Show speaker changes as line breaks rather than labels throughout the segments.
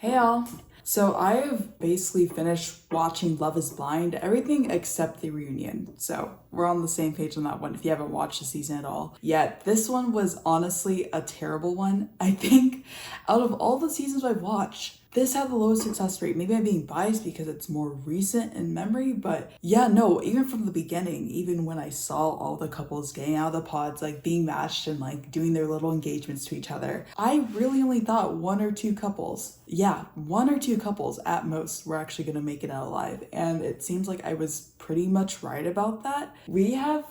Hey y'all. So I've basically finished watching Love is Blind, everything except the reunion. So we're on the same page on that one if you haven't watched the season at all. Yet this one was honestly a terrible one. I think out of all the seasons I've watched, this had the lowest success rate. Maybe I'm being biased because it's more recent in memory, but yeah, no, even from the beginning, even when I saw all the couples getting out of the pods, like being matched and like doing their little engagements to each other, I really only thought one or two couples, one or two couples at most were actually gonna make it out alive. And it seems like I was pretty much right about that. We have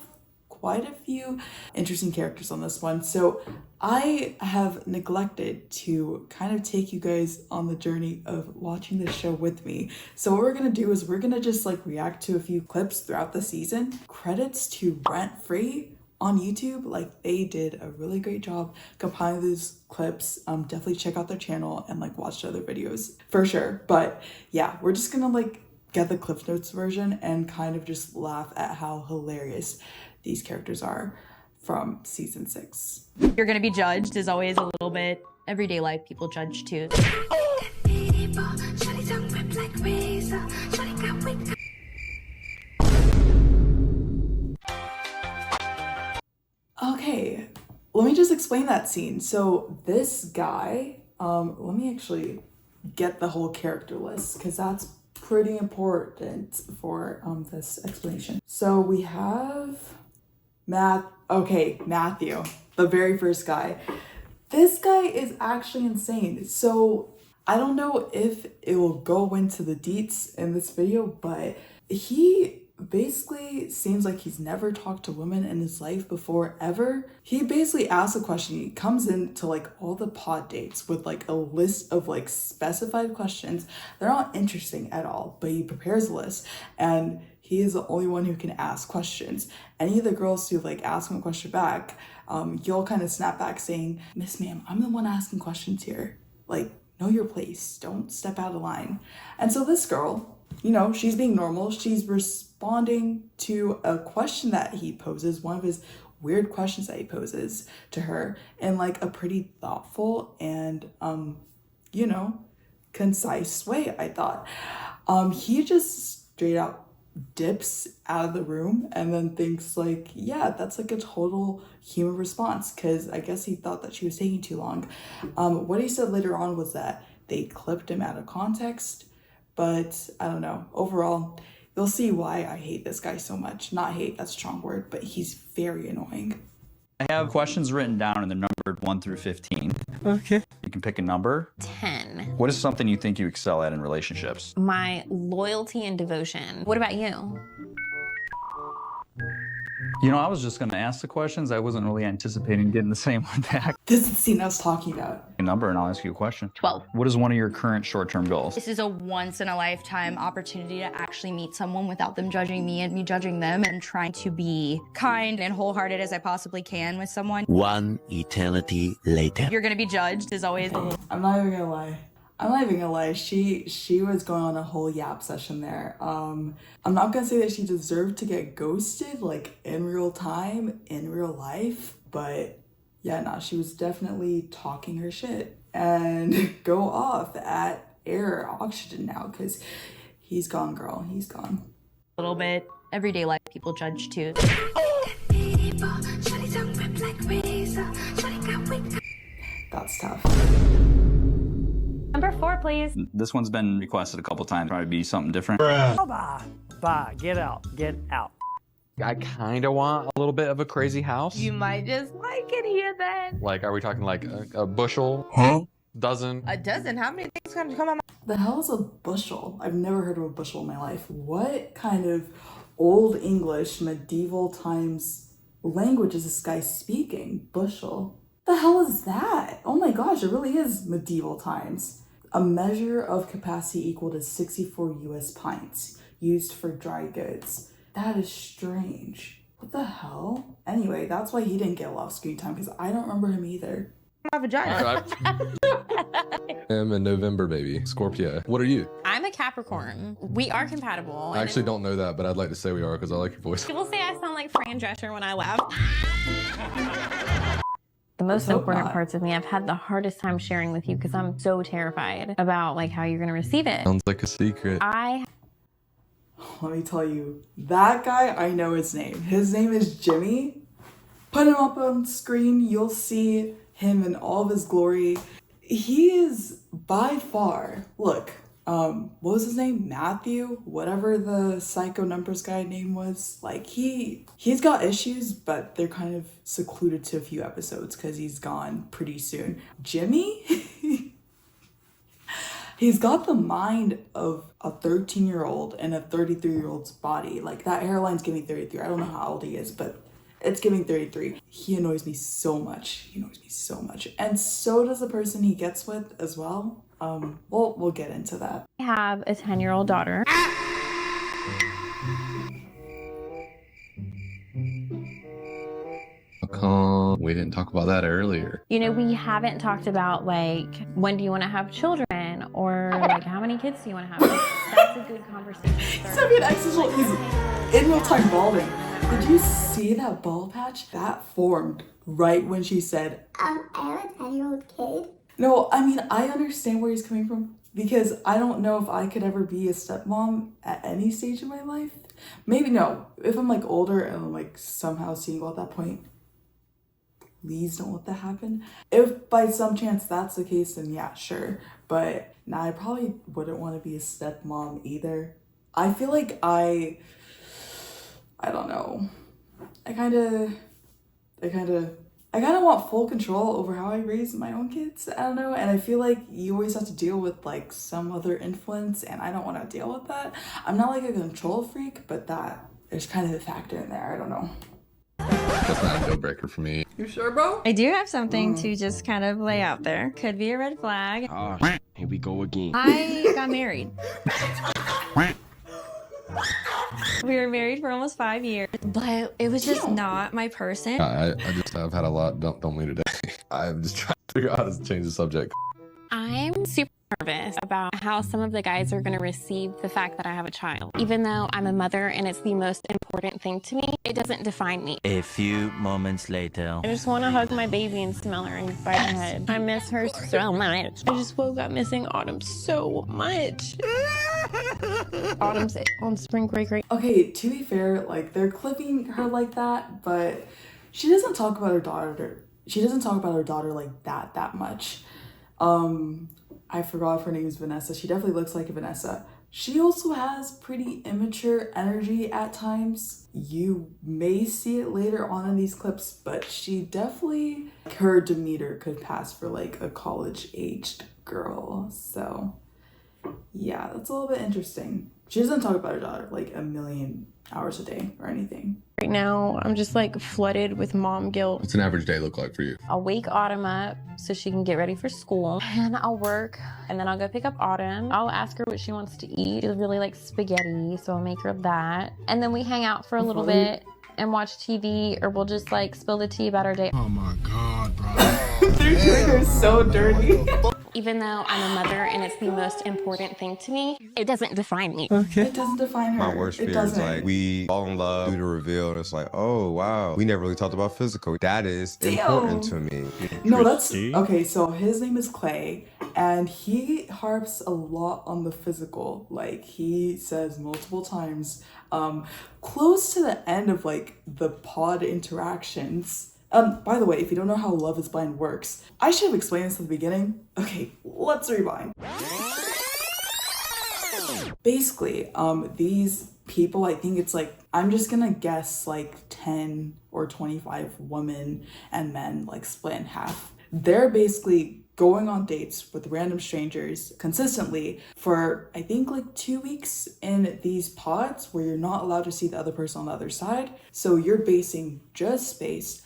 quite a few interesting characters on this one. So I have neglected to kind of take you guys on the journey of watching this show with me. So what we're gonna do is we're gonna just like react to a few clips throughout the season. Credits to Rent Free on YouTube. Like they did a really great job compiling those clips. Definitely check out their channel and like watch other videos for sure. But yeah, we're just gonna like get the Cliff Notes version and kind of just laugh at how hilarious these characters are from season 6.
You're gonna be judged is always a little bit everyday life people judge too.
Okay, let me just explain that scene. So this guy, let me actually get the whole character list because that's pretty important for this explanation. So we have Matthew, the very first guy. This guy is actually insane. So I don't know if it will go into the deets in this video, but he basically seems like he's never talked to women in his life before ever. He basically asks a question. He comes into like all the pod dates with like a list of like specified questions. They're not interesting at all, but he prepares a list and he is the only one who can ask questions. Any of the girls who like ask him a question back, he'll kind of snap back saying, "Miss Ma'am, I'm the one asking questions here. Like, know your place. Don't step out of line." And so this girl, you know, she's being normal. She's responding to a question that he poses, one of his weird questions that he poses to her in like a pretty thoughtful and, you know, concise way, I thought. He just straight out dips out of the room and then thinks like, yeah, that's like a total human response because I guess he thought that she was taking too long. What he said later on was that they clipped him out of context, but I don't know. Overall, you'll see why I hate this guy so much. Not hate, that's a strong word, but he's very annoying.
I have questions written down and they're numbered 1 through 15. Okay. You can pick a number.
10.
What is something you think you excel at in relationships?
My loyalty and devotion. What about you?
You know, I was just going to ask the questions. I wasn't really anticipating getting the same one back.
This is the scene I was talking about.
A number and I'll ask you a question.
12.
What is one of your current short-term goals?
This is a once-in-a-lifetime opportunity to actually meet someone without them judging me and me judging them, and trying to be kind and wholehearted as I possibly can with someone.
One eternity later.
You're gonna be judged as always.
I'm not even gonna lie. She was going on a whole yap session there. I'm not gonna say that she deserved to get ghosted like in real time, in real life, but yeah, no, she was definitely talking her shit and go off at air oxygen now because he's gone, girl. He's gone.
A little bit everyday life people judge too.
That's tough.
Number 4, please.
This one's been requested a couple times. Probably be something different.
Bye, get out. I kind of want a little bit of a crazy house.
You might just like it here then.
Like, are we talking like a bushel? Dozen?
A dozen? How many things can come on?
The hell is a bushel? I've never heard of a bushel in my life. What kind of old English medieval times language is this guy speaking? Bushel. The hell is that? Oh my gosh, it really is medieval times. A measure of capacity equal to 64 US pints used for dry goods. That is strange. What the hell? Anyway, that's why he didn't get a lot of screen time because I don't remember him either.
My vagina.
I'm a November baby, Scorpio. What are you?
I'm a Capricorn. We are compatible.
I actually don't know that, but I'd like to say we are because I like your voice.
People say I sound like Fran Drescher when I laugh. The
most
hope
important
not.
parts of me, I've had the hardest time sharing with you because I'm so terrified about like how you're gonna receive it.
Sounds like a secret.
Let me tell you, that guy, I know his name. His name is Jimmy. Put him up on screen, you'll see him in all of his glory. He is by far, look, what was his name? Matthew? Whatever the psycho numbers guy name was. Like, he's got issues, but they're kind of secluded to a few episodes because he's gone pretty soon. Jimmy? He's got the mind of a 13-year-old and a 33-year-old's body. Like, that hairline's giving 33. I don't know how old he is, but it's giving 33. He annoys me so much. He annoys me so much. And so does the person he gets with as well. We'll get into that.
I have a 10-year-old daughter.
We didn't talk about that earlier.
You know, we haven't talked about like, when do you want to have children? Or like, how many kids do you want to have? That's a good conversation.
He's having an existential, he's in real time balding. Did you see that bald patch? That formed right when she said,
I have a 10-year-old kid.
No, I mean, I understand where he's coming from because I don't know if I could ever be a stepmom at any stage of my life. Maybe no. If I'm like older and I'm like somehow single at that point, please don't let that happen. If by some chance that's the case, then yeah, sure. But nah, I probably wouldn't want to be a stepmom either. I feel like I don't know. I kind of want full control over how I raise my own kids. I don't know. And I feel like you always have to deal with like some other influence, and I don't want to deal with that. I'm not like a control freak, but there's kind of a factor in there. I don't know.
That's not a deal breaker for me.
You sure, bro?
I do have something to just kind of lay out there. Could be a red flag.
Oh, here we go again.
I got married. We were married for almost 5 years, but it was just not my person.
I've had a lot dumped on me today. I'm just trying to figure out how to change the subject.
I'm super nervous about how some of the guys are going to receive the fact that I have a child. Even though I'm a mother and it's the most important thing to me, it doesn't define me.
A few moments later.
I just want to hug my baby and smell her and bite her head. I miss her so much. I just woke up missing Autumn so much. Autumn's on spring break right.
Okay, to be fair, like they're clipping her like that, but she doesn't talk about her daughter. She doesn't talk about her daughter like that much. I forgot if her name is Vanessa. She definitely looks like a Vanessa. She also has pretty immature energy at times. You may see it later on in these clips, but she definitely, her demeanor could pass for like a college-aged girl. So yeah, that's a little bit interesting. She doesn't talk about her daughter like a million hours a day or anything.
Right now, I'm just like flooded with mom guilt.
What's an average day look like for you?
I'll wake Autumn up so she can get ready for school, and I'll work, and then I'll go pick up Autumn. I'll ask her what she wants to eat. She really likes spaghetti, so I'll make her that. And then we hang out for a little bit and watch TV, or we'll just like spill the tea about our day.
Oh my God, bro.
Their Twitter is so dirty.
Even though I'm a mother and it's the most important thing to me, it doesn't define me.
It doesn't define her.
My worst fear is like we fall in love, do the reveal, and it's like, oh wow, we never really talked about physical. That is important to me.
No, that's okay. So his name is Clay, and he harps a lot on the physical. Like he says multiple times, close to the end of like the pod interactions. By the way, if you don't know how Love is Blind works, I should have explained this at the beginning. Okay, let's rewind. Basically, these people, I think it's like, I'm just gonna guess like 10 or 25 women and men like split in half. They're basically going on dates with random strangers consistently for I think like 2 weeks in these pods where you're not allowed to see the other person on the other side. So you're dating just based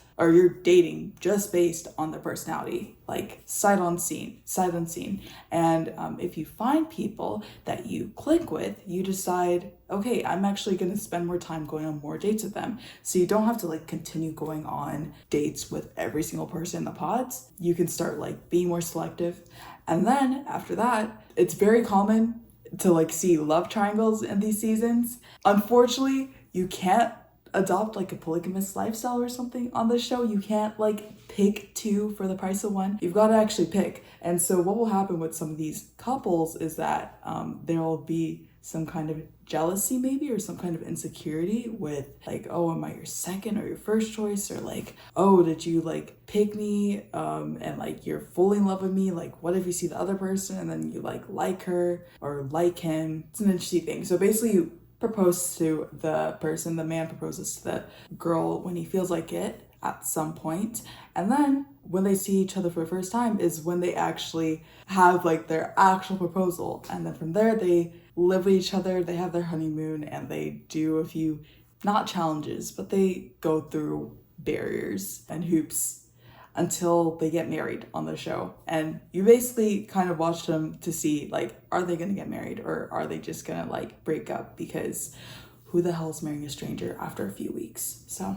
on their personality, like sight unseen. And if you find people that you click with, you decide, okay, I'm actually going to spend more time going on more dates with them. So you don't have to like continue going on dates with every single person in the pods. You can start like being more selective. And then after that, it's very common to like see love triangles in these seasons. Unfortunately, you can't adopt like a polygamous lifestyle or something on the show. You can't like pick two for the price of one. You've got to actually pick. And so what will happen with some of these couples is that there will be some kind of jealousy maybe, or some kind of insecurity with like, oh, am I your second or your first choice? Or like, oh, did you like pick me and like you're fully in love with me? Like, what if you see the other person and then you like her or like him? It's an interesting thing. So basically you propose to the person, the man proposes to the girl when he feels like it at some point. And then when they see each other for the first time is when they actually have like their actual proposal. And then from there they live with each other, they have their honeymoon, and they do a few, not challenges, but they go through barriers and hoops until they get married on the show. And you basically kind of watch them to see like, are they gonna get married or are they just gonna like break up? Because who the hell is marrying a stranger after a few weeks? So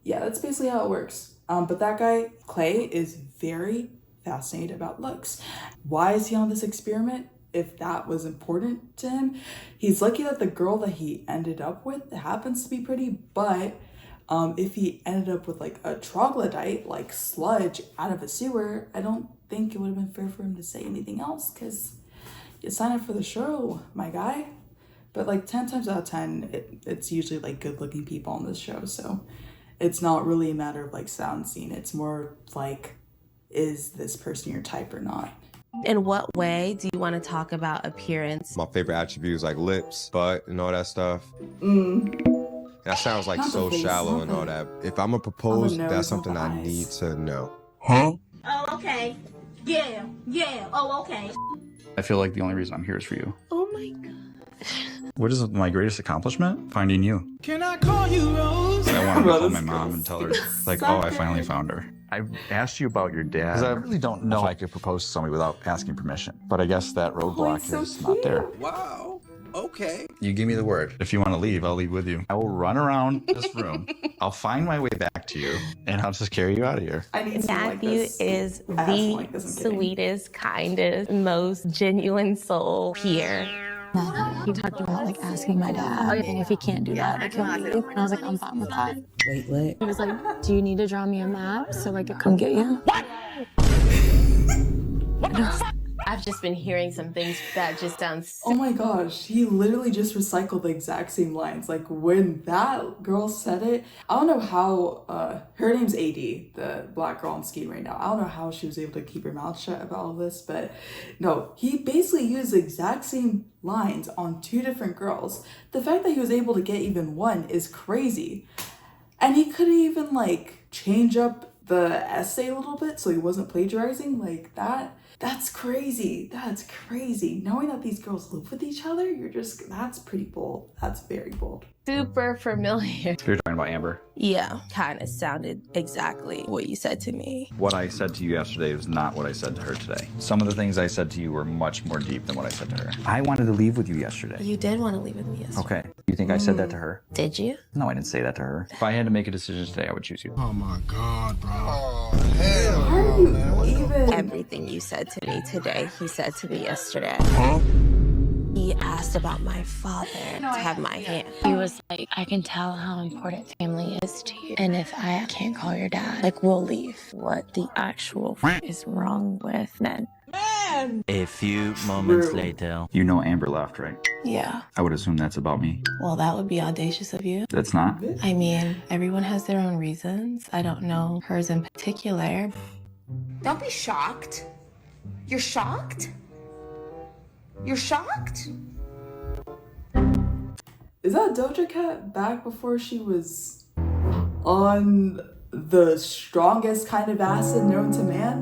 yeah, that's basically how it works. But that guy, Clay, is very fascinated about looks. Why is he on this experiment? If that was important to him. He's lucky that the girl that he ended up with happens to be pretty, but if he ended up with like a troglodyte, like sludge out of a sewer, I don't think it would have been fair for him to say anything else, because you sign up for the show, my guy. But like 10 times out of 10, it's usually like good looking people on this show, so it's not really a matter of like sound scene. It's more like, is this person your type or not?
In what way do you want to talk about appearance?
My favorite attribute is like lips, butt, and all that stuff. That sounds like so shallow and all that. If I'm gonna propose, that's something I need to know.
Oh, okay. Yeah. Oh, okay.
I feel like the only reason I'm here is for you.
Oh my God.
What is my greatest accomplishment? Finding you.
Can I call you Rose?
I wanted to call my mom and tell her, like, oh, I finally found her. I asked you about your dad. Because I really don't know if I could propose to somebody without asking permission. But I guess that roadblock is not there.
Wow. Okay.
You give me the word. If you want to leave, I'll leave with you. I will run around this room. I'll find my way back to you, and I'll just carry you out of here.
Matthew is the sweetest, kindest, most genuine soul here.
He talked about like asking my dad, and if he can't do that, like he'll leave. And I was like, I'm fine with that.
Wait, what?
He was like, do you need to draw me a map so I could come get you?
What? I've just been hearing some things that just sounds
Oh my gosh, he literally just recycled the exact same lines. Like when that girl said it, I don't know how, her name's AD, the black girl on Ski right now. I don't know how she was able to keep her mouth shut about all this, but no, he basically used the exact same lines on two different girls. The fact that he was able to get even one is crazy. And he could even like change up the essay a little bit so he wasn't plagiarizing like that. That's crazy. That's crazy. Knowing that these girls live with each other, that's pretty bold. That's very bold.
super familiar.
You're talking about Amber?
Yeah, kind of sounded exactly what you said to me.
What I said to you yesterday was not what I said to her today. Some of the things I said to you were much more deep than what I said to her. I wanted to leave with you yesterday.
You did want to leave with me yesterday.
Okay. You think I said that to her?
Did you?
No, I didn't say that to her. If I had to make a decision today, I would choose you.
Oh my God, bro.
How are you even?
Everything you said to me today, he said to me yesterday.
Huh?
He asked about my father to have my hand.
He was like, I can tell how important family is to you. And if I can't call your dad, like, we'll leave. What the actual is wrong with men?
A few moments later.
You know Amber left, right?
Yeah.
I would assume that's about me.
Well, that would be audacious of you.
That's not?
I mean, everyone has their own reasons. I don't know hers in particular.
Don't be shocked. You're shocked? You're shocked?
Is that Doja Cat back before she was on the strongest kind of acid known to man?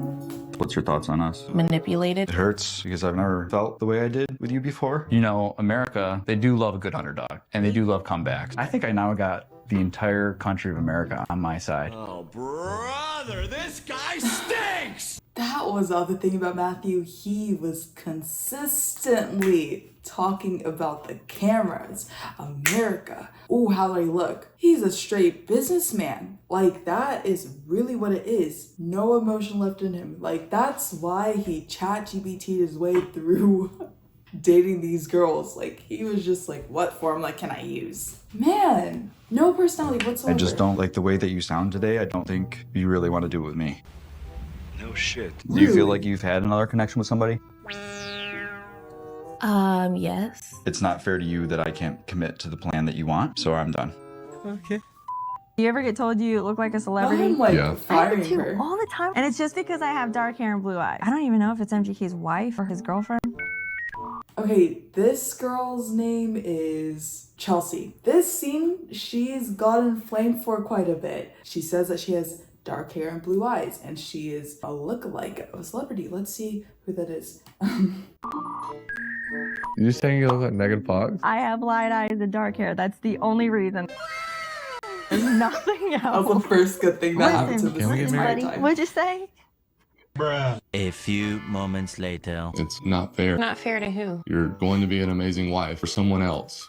What's your thoughts on us?
Manipulated.
It hurts because I've never felt the way I did with you before. You know, America, they do love a good underdog and they do love comebacks. I think I now got the entire country of America on my side.
Oh, brother, this guy stinks!
That was the other thing about Matthew. He was consistently talking about the cameras, America. Ooh, how do I look? He's a straight businessman. Like, that is really what it is. No emotion left in him. Like, that's why he ChatGPT'd his way through dating these girls. Like, he was just like, what form like can I use? Man, no personality whatsoever.
I just don't like the way that you sound today. I don't think you really want to do it with me.
No shit.
Do you feel like you've had another connection with somebody?
Yes.
It's not fair to you that I can't commit to the plan that you want, so I'm done.
Okay. Do you ever get told you look like a celebrity?
I'm like
Yeah.
firing
I do
her.
all the time. And it's just because I have dark hair and blue eyes. I don't even know if it's MGK's wife or his girlfriend.
Okay, this girl's name is Chelsea. This scene, she's gotten flamed for quite a bit. She says that she has dark hair and blue eyes, and she is a lookalike of a celebrity. Let's see who that is.
You're saying you look like Megan Fox?
I have light eyes and dark hair. That's the only reason. There's nothing else.
That was the first good thing that happened to this
Can we get
entire
married?
time.
What'd you say?
A few moments later.
It's not fair.
Not fair to who?
You're going to be an amazing wife for someone else.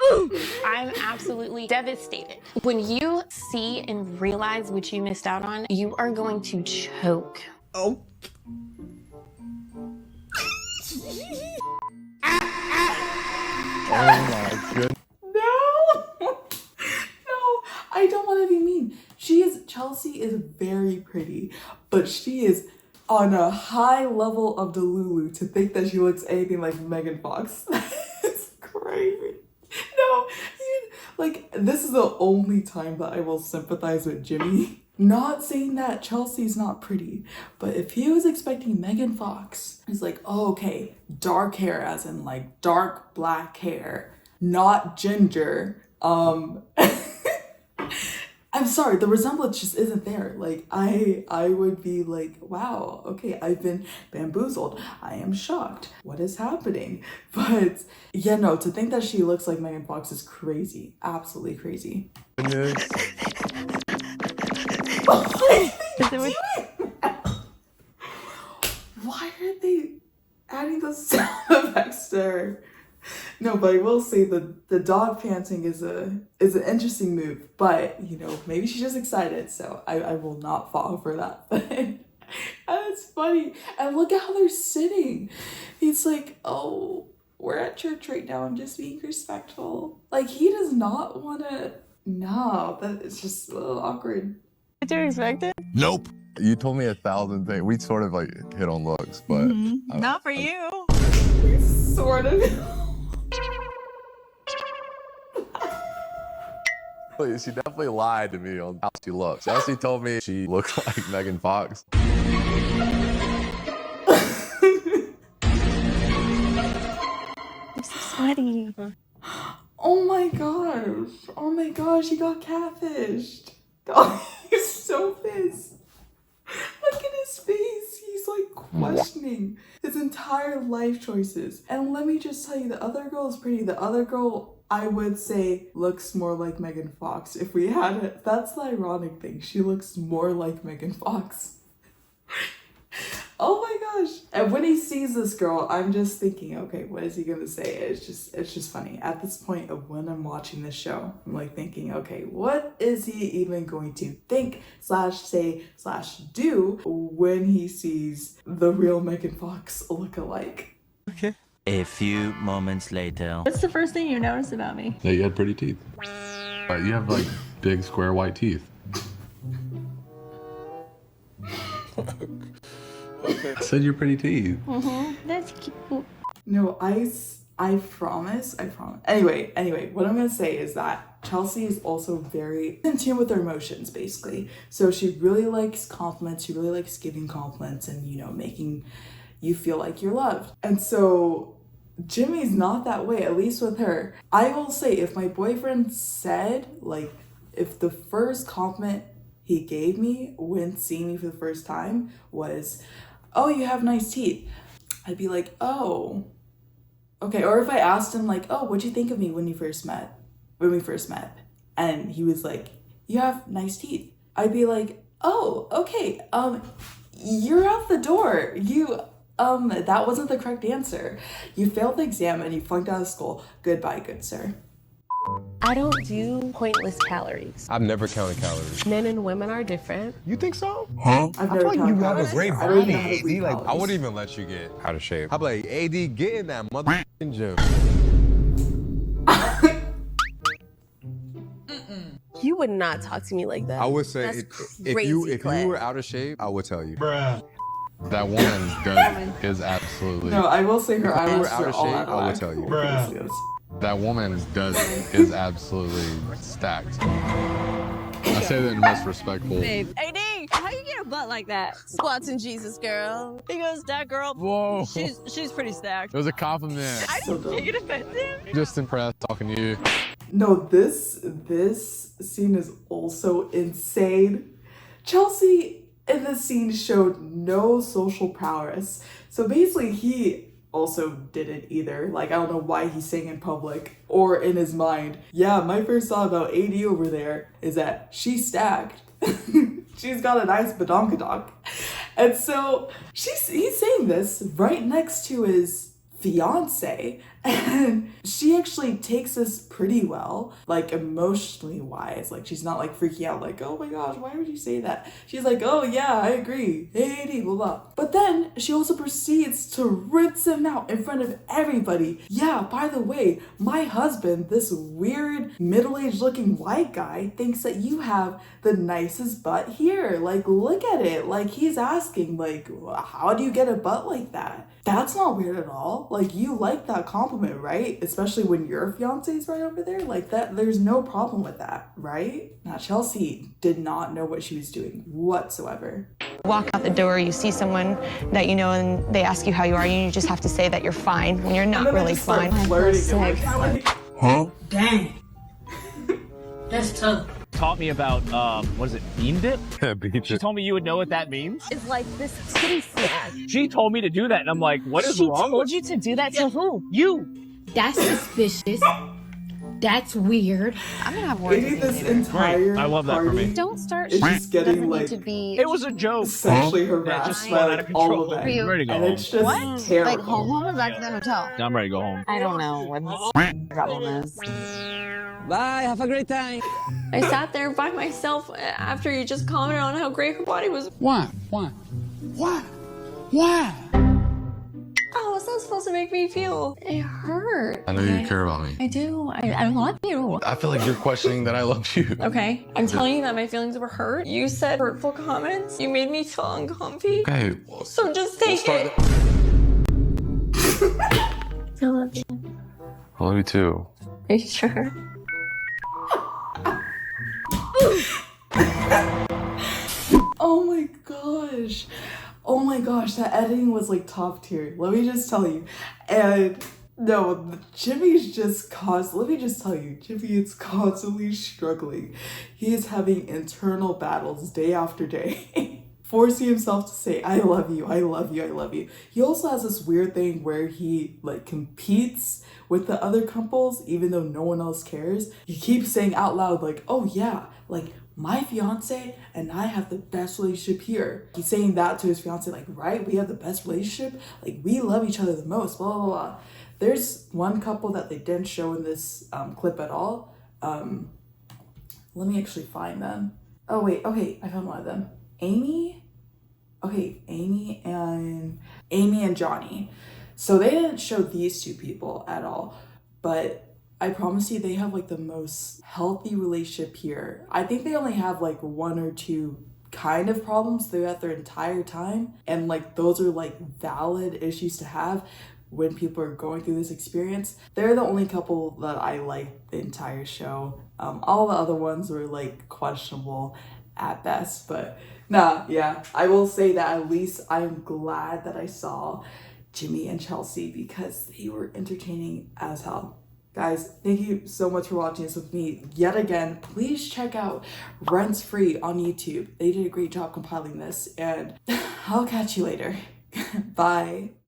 I'm absolutely devastated. When you see and realize what you missed out on, you are going to choke.
Oh. Oh my goodness.
No, I don't want to be mean. Chelsea is very pretty, but she is on a high level of Delulu to think that she looks anything like Megan Fox. It's crazy. No, like, this is the only time that I will sympathize with Jimmy. Not saying that Chelsea's not pretty, but if he was expecting Megan Fox, he's like, oh, okay, dark hair as in like dark black hair, not ginger. I'm sorry, the resemblance just isn't there. Like, I would be like, wow, okay, I've been bamboozled. I am shocked. What is happening? But yeah, no, to think that she looks like Megan Fox is crazy. Absolutely crazy. Why are they adding the sound effects there? No, but I will say the dog panting is an interesting move, but you know, maybe she's just excited, so I will not fall for that. But it's funny. And look at how they're sitting. He's like, oh, we're at church right now, I'm just being respectful. Like, he does not want to. No, that is just a little awkward.
Did you expect it?
Nope. You told me 1,000 things. We sort of like hit on looks, but
Not for you.
Sort of.
She definitely lied to me on how she looks. Chelsea told me she looked like Megan Fox.
I'm so sweaty.
Oh my gosh, he got catfished. God, he's so pissed. Look at his face. He's like questioning his entire life choices. And let me just tell you, the other girl is pretty. The other girl, I would say, looks more like Megan Fox. If we had it, that's the ironic thing. She looks more like Megan Fox. Oh my gosh. And when he sees this girl, I'm just thinking, okay, what is he gonna say? It's just funny. At this point of when I'm watching this show, I'm like thinking, okay, what is he even going to think / say / do when he sees the real Megan Fox look-alike?
Okay. A few moments later.
What's the first thing you noticed about me?
Yeah, you had pretty teeth. You have like big square white teeth. I said you're pretty teeth.
That's cute.
No, I promise. Anyway, what I'm gonna say is that Chelsea is also very in tune with her emotions, basically. So she really likes compliments. She really likes giving compliments and, you know, making you feel like you're loved. And so Jimmy's not that way, at least with her. I will say, if my boyfriend said, like, if the first compliment he gave me when seeing me for the first time was, oh, you have nice teeth, I'd be like, oh, okay. Or if I asked him, like, oh, what'd you think of me when we first met? And he was like, you have nice teeth, I'd be like, oh, okay, you're out the door. That wasn't the correct answer. You failed the exam and you flunked out of school. Goodbye, good sir.
I don't do pointless calories.
I've never counted calories.
Men and women are different.
You think so?
Huh?
I've
I
never
feel like you
counted
have a
calories.
great
I don't even know how
body,
to read
AD. Like, I
calories.
wouldn't even let you get out of shape. I'd be like, AD, get in that motherfucking gym.
You would not talk to me like that.
I would say
That's
if you
crazy,
were out of shape, I would tell you.
Bruh. That woman is absolutely.
No, I will say her
If you were
eyelashes
out
are
of
all
shape,
out of
I would
whack.
tell you.
Bruh.
Yes.
That woman is absolutely stacked. I say that in the most respectful.
Babe. AD, how you get a butt like that?
Squats in Jesus, girl.
He goes, that girl,
Whoa.
she's pretty stacked.
It was a compliment.
I didn't take it offensive.
Just impressed talking to you.
No, this scene is also insane. Chelsea in this scene showed no social prowess. So basically he also didn't either. Like, I don't know why he's saying in public or in his mind, yeah, my first thought about AD over there is that she's stacked. She's got a nice badonkadonk. And so he's saying this right next to his fiance, and she actually takes this pretty well, like emotionally wise. Like, she's not like freaking out like, oh my gosh, why would you say that? She's like, oh yeah, I agree, hey, blah blah. But then she also proceeds to rinse him out in front of everybody. Yeah, by the way, my husband, this weird middle-aged looking white guy, thinks that you have the nicest butt here. Like, look at it. Like, he's asking, like, how do you get a butt like that? That's not weird at all. Like, you like that compliment, right? Especially when your fiance's right over there. Like, that, there's no problem with that, right? Now, Chelsea did not know what she was doing whatsoever.
Walk out the door, you see someone that you know, and they ask you how you are, and you just have to say that you're fine when you're not really fine.
Flirting with like,
Huh?
Dang. That's tough.
Taught me about, what is it, bean dip?
Yeah, beach
She told me you would know what that means.
It's like this titty snack.
She told me to do that, and I'm like, what is wrong?
She told you to do that to who?
You.
That's suspicious. That's weird.
I'm gonna have words
maybe
with you
this
later.
entire
I love that for
party
me.
Don't start
is
shit.
just getting
Doesn't
like
need to be.
It was a joke.
sexually
That
harassed
just
by
spun out
like,
of control.
all of
I'm
it.
ready to go
And
home.
it's just
What?
terrible.
Like home or back to the hotel?
I'm ready to go home.
I don't know what this problem is.
Bye, have a great time.
I sat there by myself after you just commented on how great her body was.
Why?
Oh, what's that supposed to make me feel? It hurt.
I know you care about me.
I do. I love you.
I feel like you're questioning that I love you.
Okay, I'm telling you that my feelings were hurt. You said hurtful comments. You made me feel uncomfy.
Okay, well,
So just take it. I love you.
I love you too.
Are you sure?
Oh my gosh. Oh my gosh, that editing was like top tier. Let me just tell you. And no, Jimmy's just let me just tell you, Jimmy is constantly struggling. He is having internal battles day after day. Forcing himself to say, I love you, I love you, I love you. He also has this weird thing where he like competes with the other couples even though no one else cares. He keeps saying out loud like, oh yeah, like my fiance and I have the best relationship here. He's saying that to his fiance, like, right? We have the best relationship. Like, we love each other the most, blah, blah, blah. There's one couple that they didn't show in this clip at all. Let me actually find them. Oh, wait. Okay, I found one of them. Amy and Johnny. So they didn't show these two people at all, but I promise you they have like the most healthy relationship here. I think they only have like one or two kind of problems throughout their entire time, and like those are like valid issues to have when people are going through this experience. They're the only couple that I like the entire show. All the other ones were like questionable at best, but nah, yeah, I will say that at least I'm glad that I saw Jimmy and Chelsea because they were entertaining as hell. Guys, thank you so much for watching this with me yet again. Please check out Rents Free on YouTube. They did a great job compiling this, and I'll catch you later. Bye.